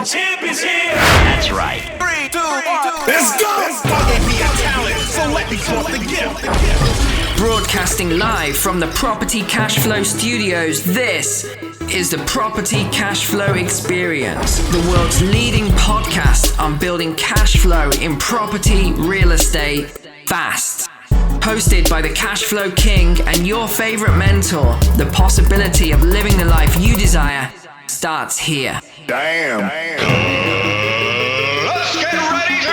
champ is here. That's right. 3, 2, 1. Let's go. God gave me a talent, so let me flaunt the gift. Broadcasting live from the Property Cashflow Studios, this is the Property Cashflow Experience, the world's leading podcast on building cash flow in property, real estate, fast. Hosted by the Cashflow King and your favorite mentor, the possibility of living the life you desire starts here. Damn. Let's get ready to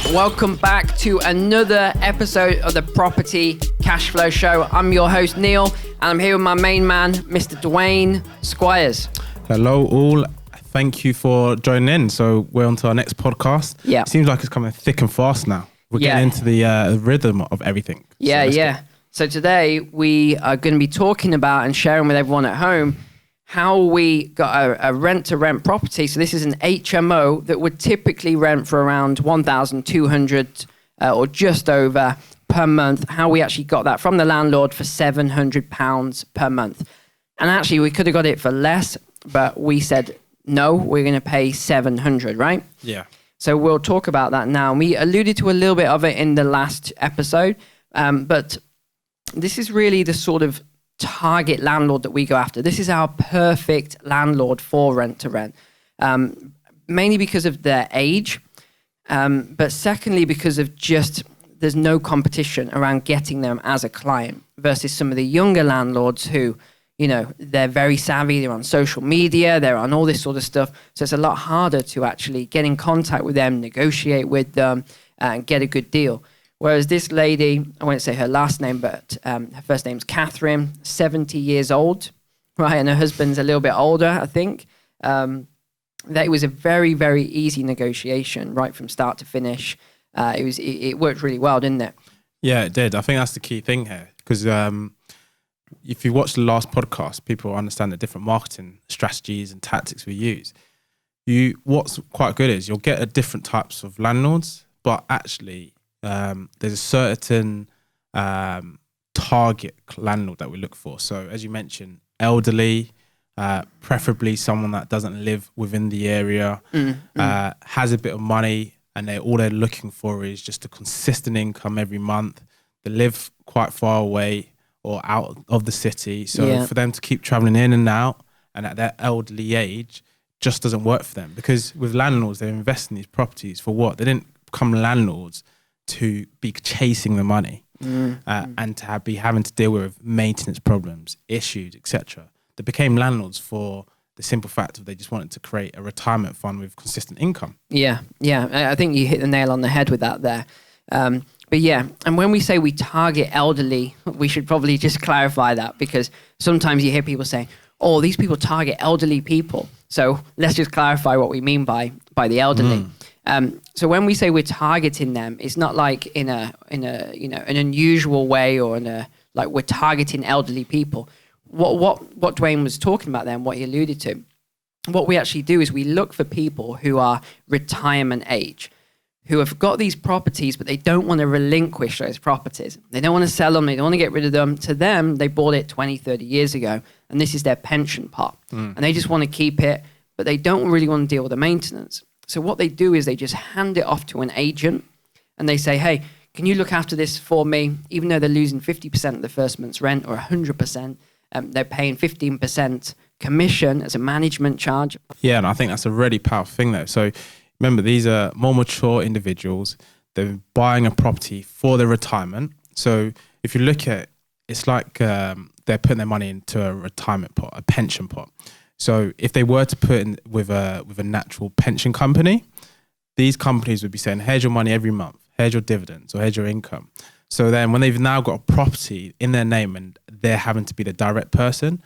rumble. Welcome back to another episode of the Property Cashflow Show. I'm your host, Neil, and I'm here with my main man, Mr. Dwayne Squires. Hello all. Thank you for joining in. So we're on to our next podcast. Yeah. Seems like it's coming thick and fast now. We're getting into the rhythm of everything. So today we are going to be talking about and sharing with everyone at home how we got a rent-to-rent property. So this is an HMO that would typically rent for around $1,200 or just over per month. How we actually got that from the landlord for £700 per month. And actually we could have got it for less, but we said, no, we're going to pay $700, right? Yeah. So we'll talk about that now. We alluded to a little bit of it in the last episode, but this is really the sort of target landlord that we go after. This is our perfect landlord for rent-to-rent, mainly because of their age, but secondly because of just there's no competition around getting them as a client versus some of the younger landlords who, you know, they're very savvy, they're on social media, they're on all this sort of stuff. So it's a lot harder to actually get in contact with them, negotiate with them, and get a good deal. Whereas this lady, I won't say her last name, but her first name's Catherine, 70 years old, right? And her husband's a little bit older, I think. That it was a very, very easy negotiation, right from start to finish. It worked really well, didn't it? Yeah, it did. I think that's the key thing here. Because if you watch the last podcast, people understand the different marketing strategies and tactics we use. What's quite good is you'll get a different types of landlords, but actually there's a certain target landlord that we look for. So as you mentioned, elderly, preferably someone that doesn't live within the area, has a bit of money, and all they're looking for is just a consistent income every month. They live quite far away or out of the city. So for them to keep traveling in and out and at their elderly age just doesn't work for them, because with landlords, they invest in these properties for what? They didn't become landlords to be chasing the money and to be having to deal with maintenance problems, issues, etc. They became landlords for the simple fact of they just wanted to create a retirement fund with consistent income. Yeah. I think you hit the nail on the head with that there. But yeah, and when we say we target elderly, we should probably just clarify that, because sometimes you hear people saying, oh, these people target elderly people. So let's just clarify what we mean by the elderly. So when we say we're targeting them, it's not like in a an unusual way or like we're targeting elderly people. What Dwayne was talking about there and what he alluded to, what we actually do is we look for people who are retirement age, who have got these properties, but they don't want to relinquish those properties. They don't want to sell them. They don't want to get rid of them. To them, they bought it 20, 30 years ago, and this is their pension pot. And they just want to keep it, but they don't really want to deal with the maintenance. So what they do is they just hand it off to an agent, and they say, hey, can you look after this for me? Even though they're losing 50% of the first month's rent or 100%, they're paying 15% commission as a management charge. Yeah, and I think that's a really powerful thing though. So remember, these are more mature individuals. They're buying a property for their retirement. So if you look at it, it's like they're putting their money into a retirement pot, a pension pot. So if they were to put in with a natural pension company, these companies would be saying, here's your money every month, here's your dividends, or here's your income. So then when they've now got a property in their name and they're having to be the direct person,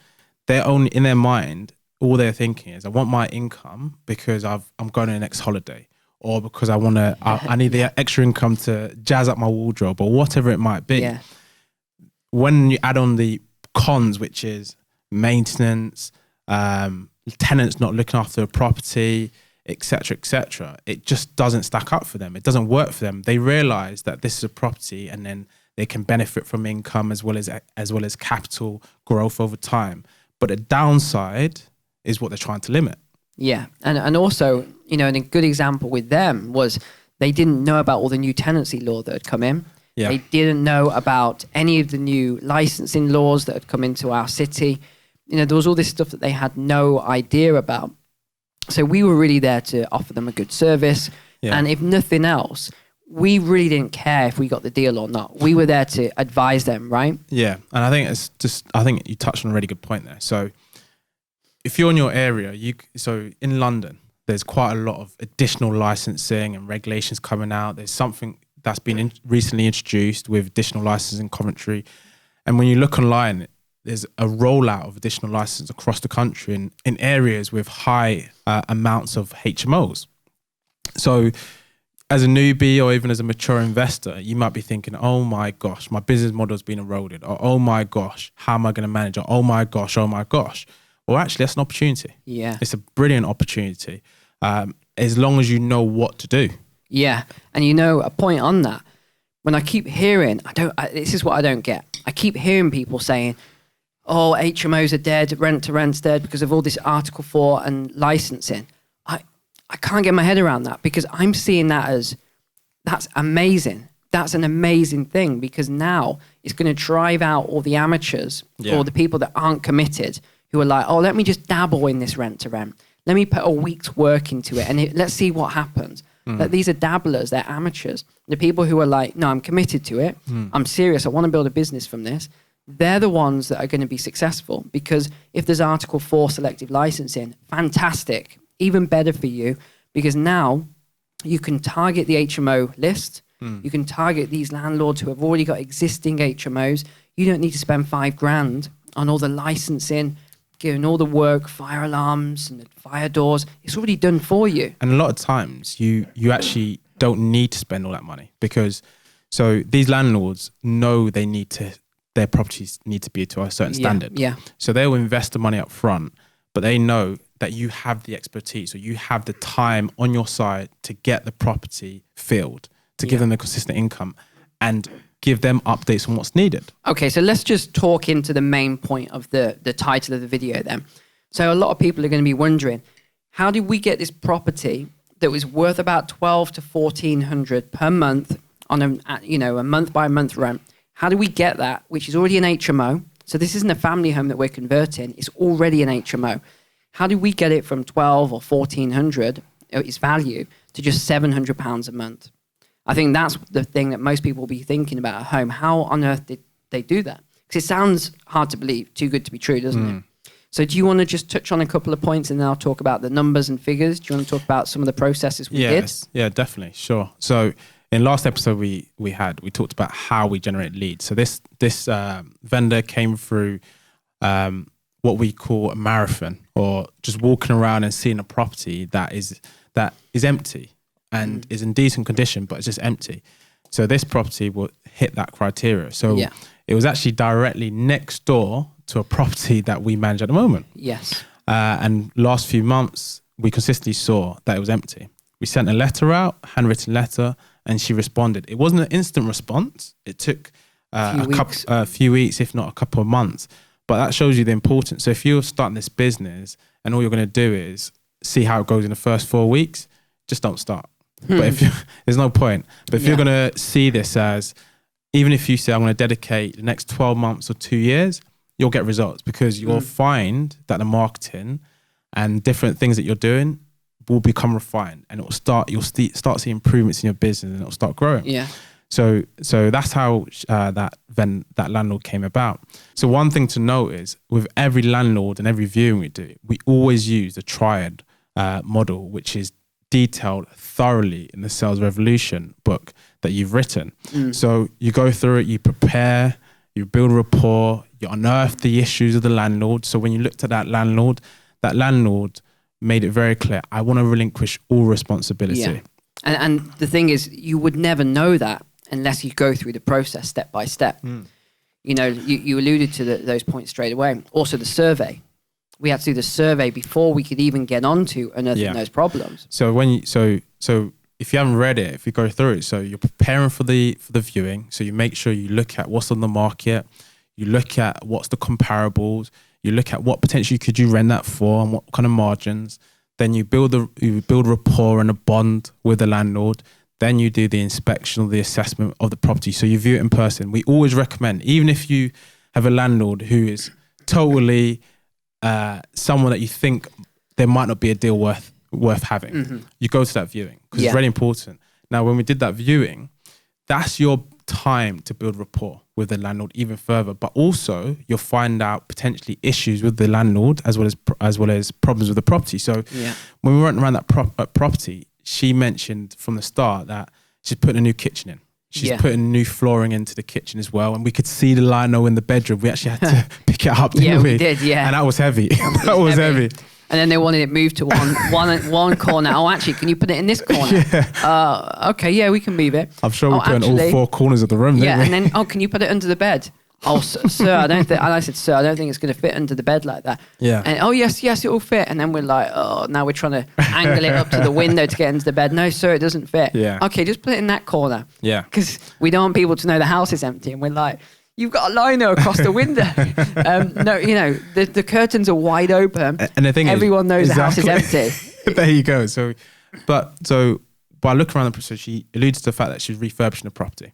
they're only in their mind, all they're thinking is, I want my income because I'm going on the next holiday, or because I need the extra income to jazz up my wardrobe, or whatever it might be. Yeah. When you add on the cons, which is maintenance, tenants not looking after a property, etc., it just doesn't stack up for them. It doesn't work for them. They realize that this is a property, and then they can benefit from income as well as capital growth over time. But the downside is what they're trying to limit. Yeah. And also, you know, and a good example with them was they didn't know about all the new tenancy law that had come in. Yeah. They didn't know about any of the new licensing laws that had come into our city. You know, there was all this stuff that they had no idea about. So we were really there to offer them a good service. Yeah. And if nothing else, we really didn't care if we got the deal or not. We were there to advise them, right? Yeah. And I think you touched on a really good point there. So if you're in your area, so in London, there's quite a lot of additional licensing and regulations coming out. There's something that's been recently introduced with additional licenses in Coventry. And when you look online, there's a rollout of additional licenses across the country in areas with high amounts of HMOs. So as a newbie or even as a mature investor, you might be thinking, oh my gosh, my business model's been eroded. Or, oh my gosh, how am I going to manage it? Oh my gosh. Well, actually, that's an opportunity. Yeah. It's a brilliant opportunity. As long as you know what to do. Yeah. And you know, a point on that, when I keep hearing, this is what I don't get. I keep hearing people saying, oh, HMOs are dead, rent to rent's dead because of all this Article 4 and licensing. I can't get my head around that because I'm seeing that as, that's amazing. That's an amazing thing because now it's going to drive out all the amateurs or the people that aren't committed who are like, oh, let me just dabble in this rent to rent. Let me put a week's work into it and let's see what happens. That these are dabblers, they're amateurs. The people who are like, no, I'm committed to it. I'm serious. I want to build a business from this. They're the ones that are going to be successful because if there's Article 4 selective licensing, fantastic, even better for you because now you can target the HMO list. You can target these landlords who have already got existing HMOs. You don't need to spend $5,000 on all the licensing, giving all the work, fire alarms and fire doors. It's already done for you. And a lot of times you actually don't need to spend all that money because so these landlords know their properties need to be to a certain standard. Yeah. So they'll invest the money up front, but they know that you have the expertise or you have the time on your side to get the property filled, to give them a consistent income and give them updates on what's needed. Okay, so let's just talk into the main point of the title of the video then. So a lot of people are going to be wondering, how did we get this property that was worth about $1,200 to $1,400 per month on a month by month rent? How do we get that, which is already an HMO? So this isn't a family home that we're converting. It's already an HMO. How do we get it from $1,200 or $1,400, its value, to just £700 a month? I think that's the thing that most people will be thinking about at home. How on earth did they do that? Because it sounds hard to believe, too good to be true, doesn't it? So do you want to just touch on a couple of points and then I'll talk about the numbers and figures? Do you want to talk about some of the processes we did? Yeah, definitely. Sure. So in last episode we talked about how we generate leads. So this vendor came through what we call a marathon, or just walking around and seeing a property that is empty and is in decent condition, but it's just empty. So this property will hit that criteria. So it was actually directly next door to a property that we manage at the moment. Yes. And last few months, we consistently saw that it was empty. We sent a letter out, handwritten letter, and she responded. It wasn't an instant response. It took a few weeks, if not a couple of months. But that shows you the importance. So if you're starting this business and all you're going to do is see how it goes in the first 4 weeks, just don't start. But there's no point. But if you're going to see this as, even if you say, I'm going to dedicate the next 12 months or 2 years, you'll get results because you'll find that the marketing and different things that you're doing will become refined and you'll start seeing improvements in your business and it'll start growing. Yeah. So that's how that landlord came about. So one thing to note is with every landlord and every viewing we do, we always use the triad model, which is detailed thoroughly in the Sales Revolution book that you've written. So you go through it, you prepare, you build rapport, you unearth the issues of the landlord. So when you looked at that landlord made it very clear, I want to relinquish all responsibility. Yeah. And the thing is, you would never know that unless you go through the process step by step. You know, you alluded to those points straight away. Also the survey. We had to do the survey before we could even get onto unearthing those problems. So so if you haven't read it, if you go through it, so you're preparing for the viewing. So you make sure you look at what's on the market, you look at what's the comparables, You look at what potentially could you rent that for and what kind of margins. Then you build rapport and a bond with the landlord. Then you do the inspection or the assessment of the property. So you view it in person. We always recommend, even if you have a landlord who is totally someone that you think there might not be a deal worth having, you go to that viewing because it's really important. Now, when we did that viewing, that's your time to build rapport with the landlord even further, but also you'll find out potentially issues with the landlord as well as problems with the property. So when we went around that property, she mentioned from the start that she's putting a new kitchen in. She's putting new flooring into the kitchen as well, and we could see the lino in the bedroom. We actually had to pick it up, didn't we? We did, and that was heavy. That was heavy. And then they wanted it moved to one corner. Oh, actually, can you put it in this corner? Okay, yeah, we can move it. I'm sure we put in all 4 corners of the room. Yeah, and then can you put it under the bed? Oh, sir, I don't think. And I said, sir, I don't think it's going to fit under the bed like that. Yeah. And yes, it will fit. And then we're like, oh, now we're trying to angle it up to the window to get into the bed. No, sir, it doesn't fit. Yeah. Okay, just put it in that corner. Yeah. Because we don't want people to know the house is empty, and we're like, you've got a lino across the window. No, the curtains are wide open. And the thing everyone knows the house is empty. There you go. So by looking around so she alludes to the fact that she's refurbishing the property.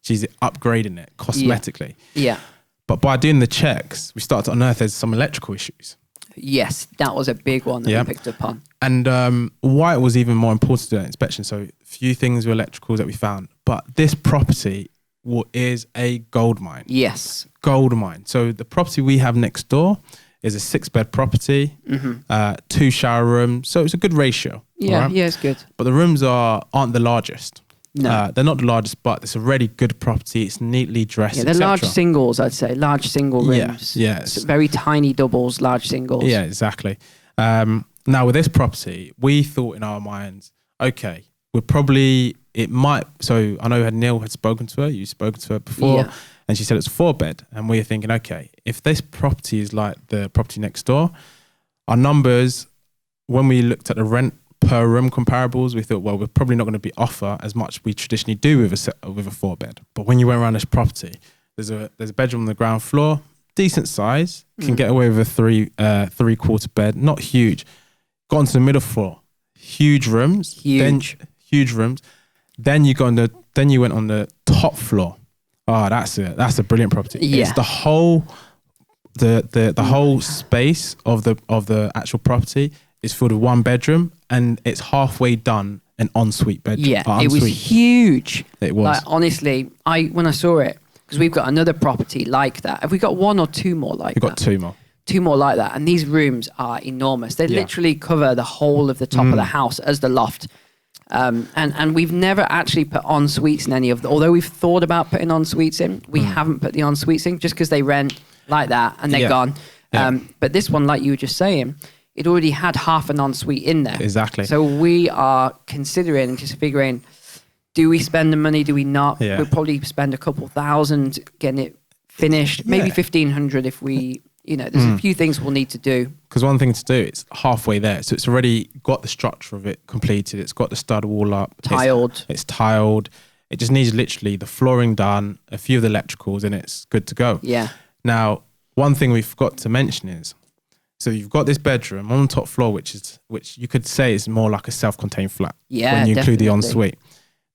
She's upgrading it cosmetically. Yeah. But by doing the checks, we start to unearth there's some electrical issues. Yes, that was a big one that we picked up on. And why it was even more important to do an inspection. So a few things were electricals that we found. But this property is a gold mine. Yes. Gold mine. So the property we have next door is a 6-bed property, 2 shower rooms. So it's a good ratio. Yeah, yeah, it's good. But the rooms aren't the largest. No. They're not the largest, but it's a really good property. It's neatly dressed. Yeah, they're large singles, I'd say. Large single rooms. Yeah. Very tiny doubles, large singles. Yeah, exactly. Now, with this property, we thought in our minds, okay, so I know Neil had spoken to her, you've spoken to her before, and she said it's a 4-bed. And we were thinking, okay, if this property is like the property next door, our numbers, when we looked at the rent per room comparables, we thought, well, we're probably not going to be offer as much we traditionally do with a 4-bed. But when you went around this property, there's a bedroom on the ground floor, decent size, can get away with a 3/4 bed, not huge. Got onto the middle floor, huge rooms, huge rooms. Then you went on the top floor. Oh, that's a brilliant property. Yeah. It's the whole space of the actual property is filled with 1 bedroom, and it's halfway done an ensuite bedroom. Yeah, it was huge. It was. Like, honestly, when I saw it, because we've got another property like that. Have we got 1 or 2 more like that? We've got 2 more. 2 more like that. And these rooms are enormous. They literally cover the whole of the top of the house as the loft. And we've never actually put en suites in any of them. Although we've thought about putting en suites in, we haven't put the en suites in just because they rent like that and they're gone. But this one, like you were just saying, it already had half an ensuite in there. Exactly. So we are considering and just figuring, do we spend the money? Do we not? Yeah. We'll probably spend a couple thousand getting it finished. Maybe 1,500 if we, there's a few things we'll need to do. Because one thing to do, it's halfway there. So it's already got the structure of it completed. It's got the stud wall up. Tiled. It's tiled. It just needs literally the flooring done, a few of the electricals, and it's good to go. Yeah. Now, one thing we forgot to mention is, so you've got this bedroom on the top floor, which you could say is more like a self-contained flat. Yeah, when you include the definitely. ensuite.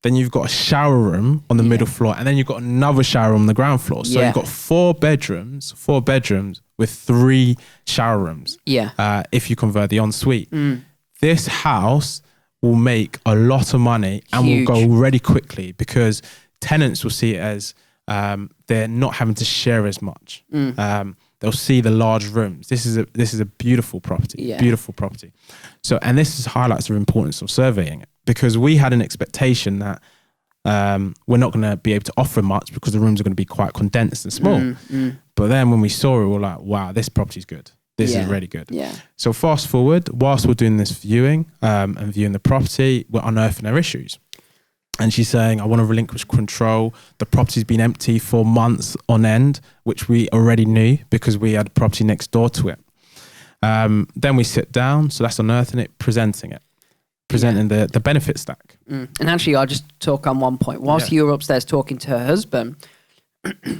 Then you've got a shower room on the middle floor, and then you've got another shower room on the ground floor. So you've got 4 bedrooms with 3 shower rooms. Yeah. If you convert the ensuite. This house will make a lot of money and will go really quickly because tenants will see it as they're not having to share as much. They'll see the large rooms. This is a beautiful property. Yeah. Beautiful property. So, and this highlights the importance of surveying it, because we had an expectation that we're not going to be able to offer much because the rooms are going to be quite condensed and small. But then when we saw it, we were like, wow, this property's good. This is really good. Yeah. So fast forward, whilst we're doing this viewing and viewing the property, we're unearthing our issues. And she's saying, I want to relinquish control. The property's been empty for months on end, which we already knew because we had a property next door to it. Then we sit down. So that's unearthing it, presenting the benefit stack. And actually, I'll just talk on one point. Whilst you were upstairs talking to her husband,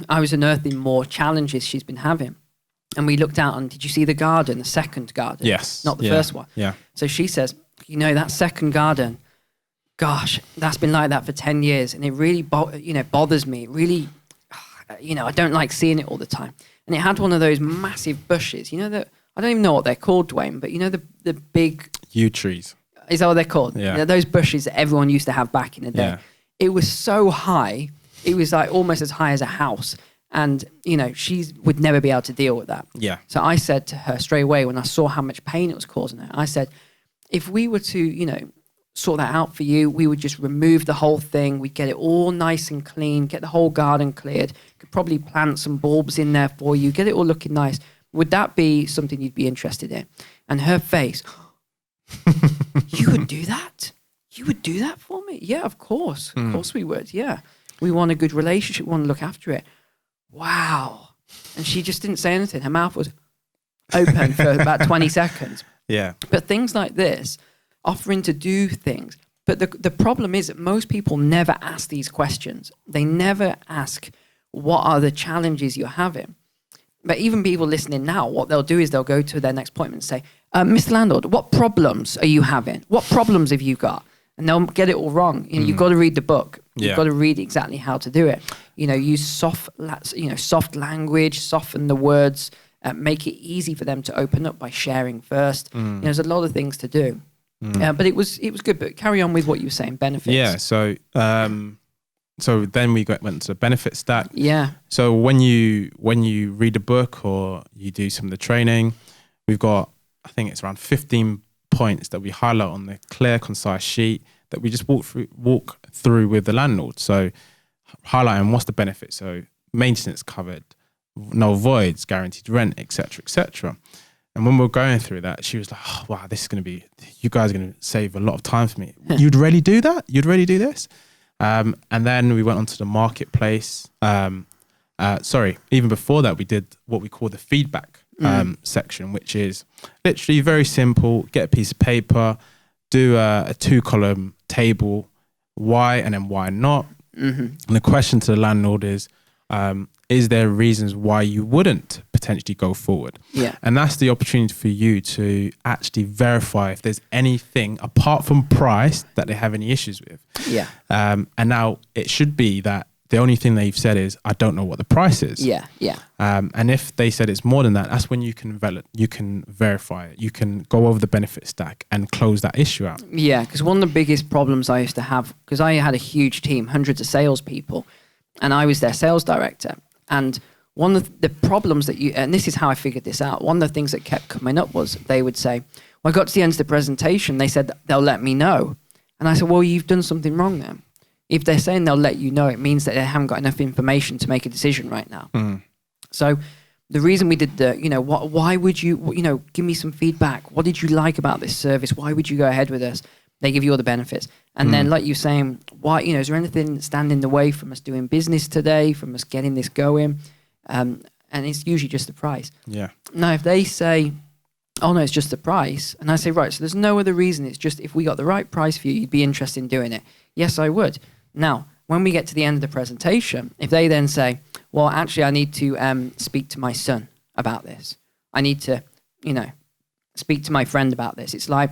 I was unearthing more challenges she's been having. And we looked out and did you see the garden, the second garden? Yes. Not the first one. Yeah. So she says, that second garden, gosh, that's been like that for 10 years. And it really, bothers me. It really, I don't like seeing it all the time. And it had one of those massive bushes, that I don't even know what they're called, Dwayne, but the big... Yew trees. Is that what they're called? Yeah. Those bushes that everyone used to have back in the day. Yeah. It was so high. It was like almost as high as a house. And, she would never be able to deal with that. Yeah. So I said to her straight away when I saw how much pain it was causing her, I said, if we were to, sort that out for you, we would just remove the whole thing. We'd get it all nice and clean, get the whole garden cleared, could probably plant some bulbs in there for you, get it all looking nice. Would that be something you'd be interested in? And her face, you would do that? You would do that for me? Yeah, of course. Of course we would. Yeah. We want a good relationship. We want to look after it. Wow. And she just didn't say anything. Her mouth was open for about 20 seconds. Yeah. But things like this, offering to do things. But the problem is that most people never ask these questions. They never ask, what are the challenges you're having? But even people listening now, what they'll do is they'll go to their next appointment and say, Mr. Landlord, what problems are you having? What problems have you got? And they'll get it all wrong. You've got to read the book. You've got to read exactly how to do it. Use soft language, soften the words, make it easy for them to open up by sharing first. There's a lot of things to do. But it was good. But carry on with what you were saying, benefits. Yeah. So then we went to the benefit stack. Yeah. So when you read a book or you do some of the training, we've got, I think it's around 15 points that we highlight on the clear, concise sheet that we just walk through with the landlord. So highlighting what's the benefit. So maintenance covered, no voids, guaranteed rent, etc., etc. And when we're going through that, she was like, oh, wow, this is going to be, you guys are going to save a lot of time for me. You'd really do that? You'd really do this? And then we went onto the marketplace. Even before that, we did what we call the feedback section, which is literally very simple. Get a piece of paper, do a 2-column table, why and then why not. And the question to the landlord is there reasons why you wouldn't potentially go forward? Yeah. And that's the opportunity for you to actually verify if there's anything apart from price that they have any issues with. Yeah. And now it should be that the only thing they've said is, I don't know what the price is. Yeah. Yeah. And if they said it's more than that, that's when you can verify it. You can go over the benefit stack and close that issue out. Yeah. Because one of the biggest problems I used to have, because I had a huge team, hundreds of salespeople, and I was their sales director. And one of the problems and this is how I figured this out, one of the things that kept coming up was they would say, well, I got to the end of the presentation, they said they'll let me know. And I said, well, you've done something wrong then. If they're saying they'll let you know, it means that they haven't got enough information to make a decision right now. So the reason we did why would you, give me some feedback. What did you like about this service? Why would you go ahead with us? They give you all the benefits. And then like you're saying, why, is there anything standing in the way from us doing business today, from us getting this going? And it's usually just the price. Yeah. Now, if they say, oh no, it's just the price. And I say, right, so there's no other reason. It's just if we got the right price for you, you'd be interested in doing it. Yes, I would. Now, when we get to the end of the presentation, if they then say, well, actually, I need to speak to my son about this. I need to, speak to my friend about this. It's like,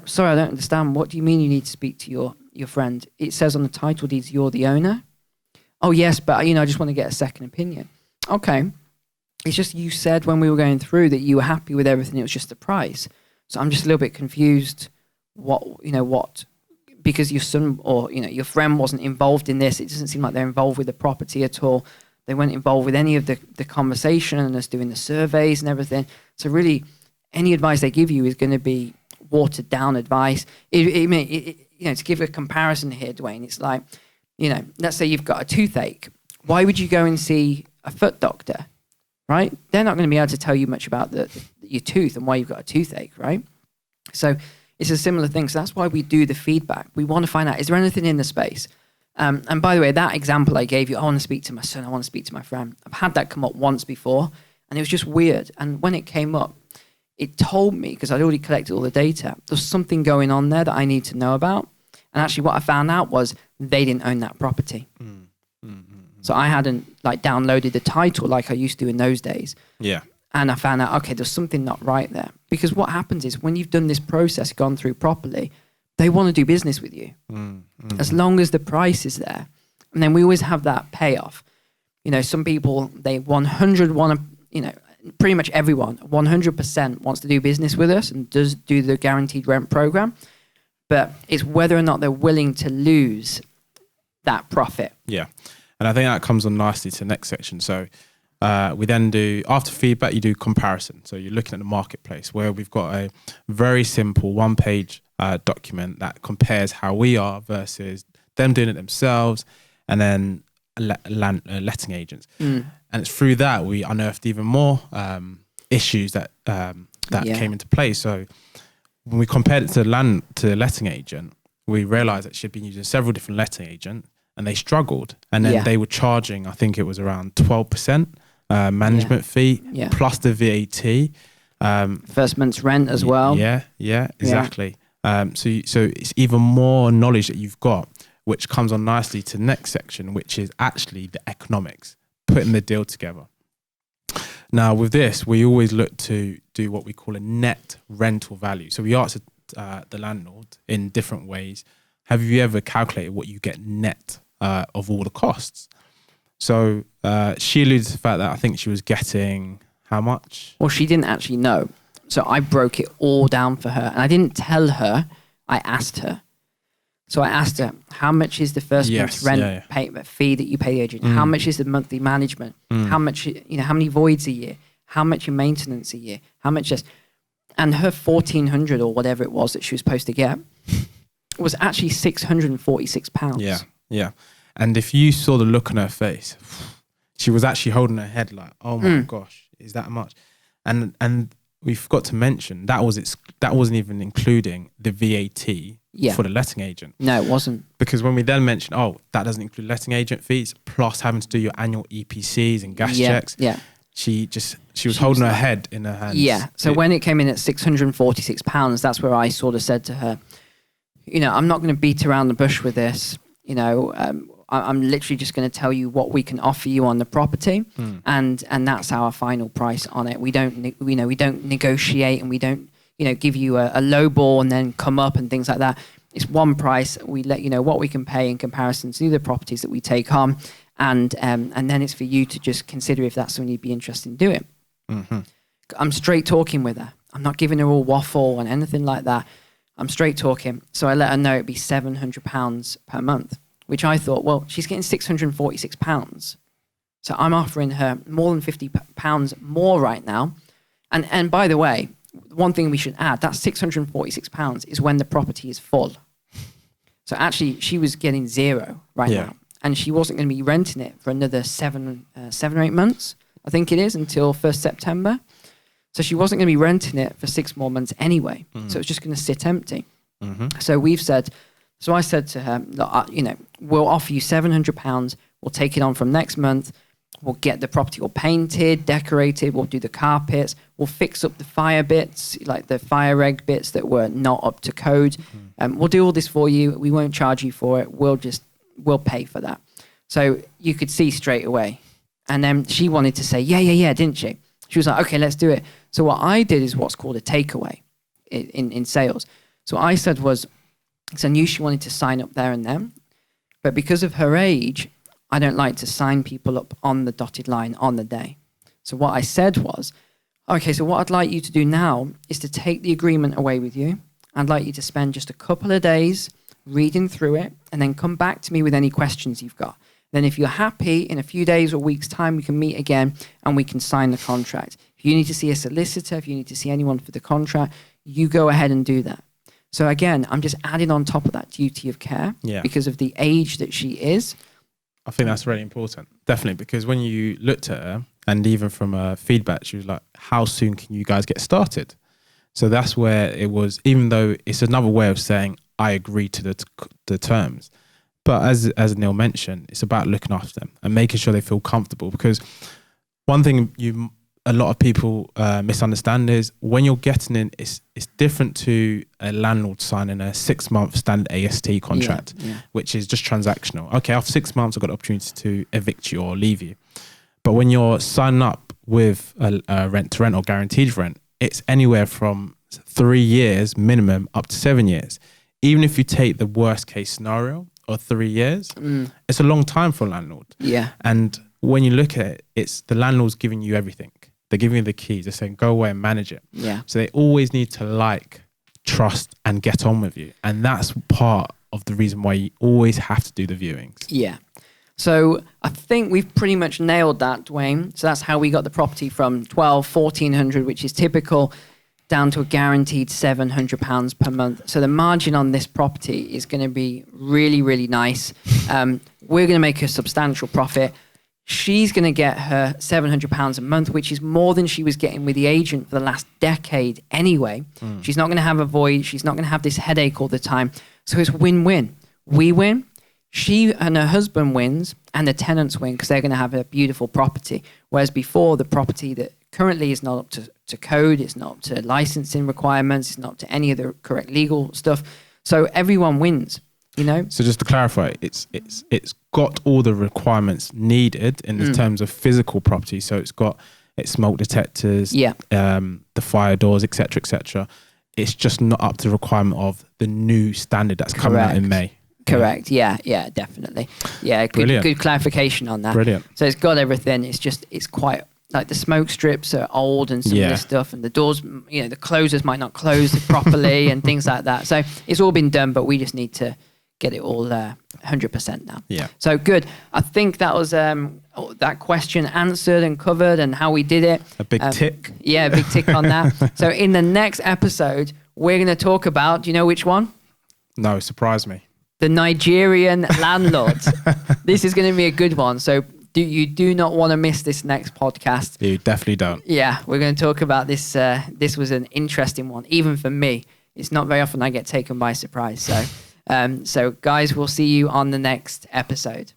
sorry, I don't understand. What do you mean you need to speak to your friend? It says on the title deeds, you're the owner. Oh, yes, but, I just want to get a second opinion. Okay. It's just you said when we were going through that you were happy with everything. It was just the price. So I'm just a little bit confused what, because your son or, your friend wasn't involved in this. It doesn't seem like they're involved with the property at all. They weren't involved with any of the conversation and us doing the surveys and everything. So really, any advice they give you is going to be watered down advice. To give a comparison here, Dwayne, it's like, let's say you've got a toothache. Why would you go and see a foot doctor, right? They're not going to be able to tell you much about your tooth and why you've got a toothache, right? So it's a similar thing. So that's why we do the feedback. We want to find out, is there anything in the space? And by the way, that example I gave you, I want to speak to my son, I want to speak to my friend. I've had that come up once before, and it was just weird. And when it came up, it told me, because I'd already collected all the data, there's something going on there that I need to know about. And actually what I found out was they didn't own that property. So I hadn't like downloaded the title like I used to in those days. Yeah. And I found out, okay, there's something not right there. Because what happens is when you've done this process, gone through properly, they want to do business with you as long as the price is there. And then we always have that payoff. You know, some people, they 100 want to, you know, pretty much everyone, 100% wants to do business with us and does do the guaranteed rent program. But it's whether or not they're willing to lose that profit. Yeah. And I think that comes on nicely to the next section. So we then do, after feedback, you do comparison. So you're looking at the marketplace where we've got a very simple one-page document that compares how we are versus them doing it themselves and then letting agents. And it's through that we unearthed even more issues that came into play. So when we compared it to the letting agent, we realized that she'd been using several different letting agents and they struggled. And then they were charging, I think it was around 12% management fee plus the VAT. First month's rent as well. Yeah, exactly. So it's even more knowledge that you've got, which comes on nicely to the next section, which is actually the economics, putting the deal together. Now, with this, we always look to do what we call a net rental value. So we asked the landlord in different ways, have you ever calculated what you get net of all the costs? So she alluded to the fact that I think she was getting how much? Well, she didn't actually know. So I broke it all down for her. And I didn't tell her, I asked her. So I asked her, how much is the first month's rent fee that you pay the agent? How much is the monthly management? How much, you know, how many voids a year? How much in maintenance a year? How much this? And her 1,400 or whatever it was that she was supposed to get was actually £646. Yeah. And if you saw the look on her face, she was actually holding her head like, oh my gosh, is that much? And we forgot to mention that wasn't even including the VAT for the letting agent. No, it wasn't. Because when we then mentioned, oh, that doesn't include letting agent fees, plus having to do your annual EPCs and gas checks. Yeah. She was holding her head in her hands. Yeah. So when it came in at £646, that's where I sort of said to her, you know, I'm not going to beat around the bush with this. You know, I'm literally just going to tell you what we can offer you on the property, and that's our final price on it. We don't negotiate, and we don't, you know, give you a low ball and then come up and things like that. It's one price. We let you know what we can pay in comparison to the properties that we take on, and then it's for you to just consider if that's something you'd be interested in doing. I'm straight talking with her. I'm not giving her all waffle and anything like that. I'm straight talking. So I let her know it'd be £700 per month, which I thought, well, she's getting £646. So I'm offering her more than £50 more right now. And by the way, one thing we should add, that £646 is when the property is full. So actually, she was getting zero now. And she wasn't going to be renting it for another 7 or 8 months, I think it is, until 1st September. So she wasn't going to be renting it for 6 more months anyway. So it's just going to sit empty. So I said to her, look, you know, we'll offer you £700. We'll take it on from next month. We'll get the property all painted, decorated. We'll do the carpets. We'll fix up the fire bits, like the fire reg bits that were not up to code. We'll do all this for you. We won't charge you for it. We'll pay for that. So you could see straight away. And then she wanted to say, yeah, didn't she? She was like, okay, let's do it. So what I did is what's called a takeaway in sales. So what I said was, because I knew she wanted to sign up there and then, but because of her age, I don't like to sign people up on the dotted line on the day. So what I said was, okay, so what I'd like you to do now is to take the agreement away with you. I'd like you to spend just a couple of days reading through it and then come back to me with any questions you've got. Then if you're happy, in a few days or weeks' time, we can meet again and we can sign the contract. If you need to see a solicitor, if you need to see anyone for the contract, you go ahead and do that. So again, I'm just adding on top of that duty of care because of the age that she is. I think that's really important, definitely, because when you looked at her, and even from her feedback, she was like, how soon can you guys get started? So that's where it was, even though it's another way of saying, I agree to the terms. But as Neil mentioned, it's about looking after them and making sure they feel comfortable. Because one thing a lot of people misunderstand is when you're getting in, it's different to a landlord signing a 6-month standard AST contract, which is just transactional. Okay, after 6 months, I've got the opportunity to evict you or leave you. But when you're signing up with a rent to rent or guaranteed rent, it's anywhere from 3 years minimum up to 7 years. Even if you take the worst case scenario of 3 years, it's a long time for a landlord. Yeah. And when you look at it, it's the landlord's giving you everything. They're giving you the keys. They're saying, go away and manage it. Yeah. So they always need to trust and get on with you. And that's part of the reason why you always have to do the viewings. Yeah. So I think we've pretty much nailed that, Dwayne. So that's how we got the property from 1,400, which is typical, down to a guaranteed £700 per month. So the margin on this property is going to be really, really nice. We're going to make a substantial profit. She's going to get her £700 a month, which is more than she was getting with the agent for the last decade anyway. She's not going to have a void. She's not going to have this headache all the time. So it's win-win. We win. She and her husband wins, and the tenants win because they're going to have a beautiful property. Whereas before, the property that currently is not up to code, it's not up to licensing requirements, it's not up to any of the correct legal stuff. So everyone wins. You know? So just to clarify, it's got all the requirements needed in the terms of physical property. So it's got its smoke detectors, the fire doors, etc., etc. It's just not up to the requirement of the new standard that's coming out in May. Correct. Yeah, definitely. Yeah, good clarification on that. Brilliant. So it's got everything. It's quite like the smoke strips are old and some of this stuff, and the doors, the closers might not close properly and things like that. So it's all been done, but we just need to get it all 100% now. Yeah. So good. I think that was that question answered and covered and how we did it. A big tick. Yeah, a big tick on that. So in the next episode, we're going to talk about, do you know which one? No, surprise me. The Nigerian landlords. This is going to be a good one. So you do not want to miss this next podcast. You definitely don't. Yeah, we're going to talk about this. This was an interesting one, even for me. It's not very often I get taken by surprise. So guys, we'll see you on the next episode.